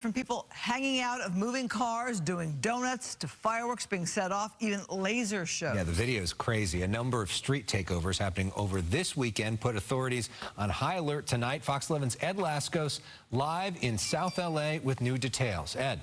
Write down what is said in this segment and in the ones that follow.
From people hanging out of moving cars, doing donuts, to fireworks being set off, even laser shows. Yeah, the video is crazy. A number of street takeovers happening over this weekend put authorities on high alert tonight. Fox 11's Ed Lascos live in South LA with new details. Ed.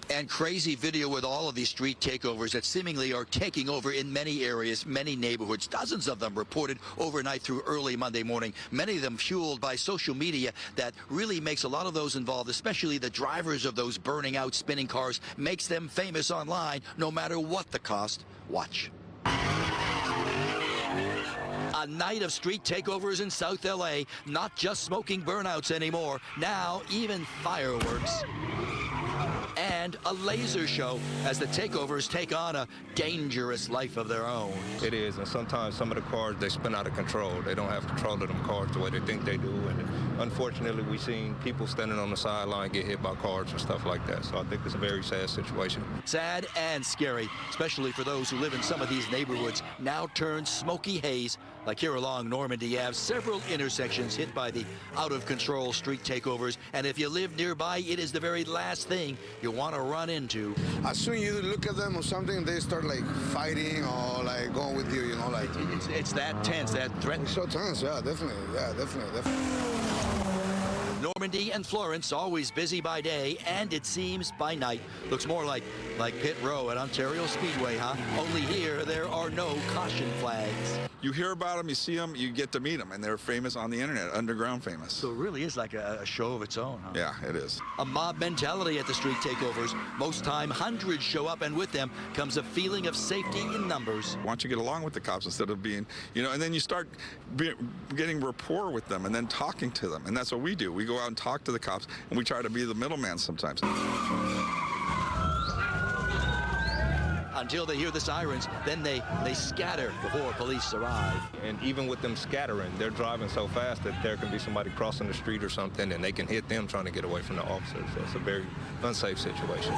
And crazy video with all of these street takeovers that seemingly are taking over in many areas, many neighborhoods. Dozens of them reported overnight through early Monday morning. Many of them fueled by social media that really makes a lot of those involved, especially the drivers of those burning out spinning cars, makes them famous online no matter what the cost. Watch. A night of street takeovers in South LA, not just smoking burnouts anymore, now even fireworks. And a laser show as the takeovers take on a dangerous life of their own. It is, and sometimes some of the cars, they spin out of control. They don't have control of them cars the way they think they do. And unfortunately, we've seen people standing on the sideline get hit by cars and stuff like that. So I think it's a very sad situation. Sad and scary, especially for those who live in some of these neighborhoods, now turned smoky haze. Like here along Normandy Ave, several intersections hit by the out-of-control street takeovers. And if you live nearby, it is the very last thing you want to run into. As soon as you look at them or something, they start like fighting or like going with you, you know, like. It's that tense, that threat. It's so tense, yeah, definitely, definitely. Normandy and Florence always busy by day, and it seems by night. Looks more like Pit Row at Ontario Speedway, huh? Only here, there are no caution flags. You hear about them, you see them, you get to meet them, and they're famous on the internet, underground famous. So it really is like a show of its own, huh? Yeah, it is. A mob mentality at the street takeovers. Most time, hundreds show up, and with them comes a feeling of safety in numbers. Why don't you get along with the cops instead of being, you know, and then you start getting rapport with them and then talking to them, and that's what we do. We go out and talk to the cops, and we try to be the middleman sometimes. Until they hear the sirens, then they scatter before police arrive. And even with them scattering, they're driving so fast that there can be somebody crossing the street or something, and they can hit them trying to get away from the officers. So it's a very unsafe situation.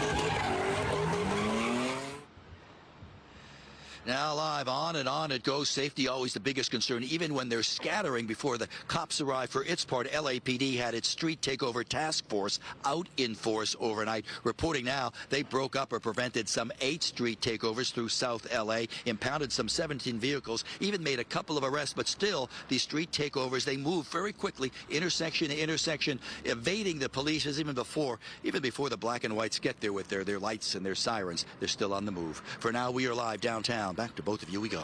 Now live, on and on it goes. Safety always the biggest concern, even when they're scattering before the cops arrive. For its part, LAPD had its street takeover task force out in force overnight. Reporting now they broke up or prevented some 8 street takeovers through South LA, impounded some 17 vehicles, even made a couple of arrests. But still, these street takeovers, they move very quickly, intersection to intersection, evading the police as even before the black and whites get there with their lights and their sirens. They're still on the move. For now, we are live downtown. Back to both of you we go.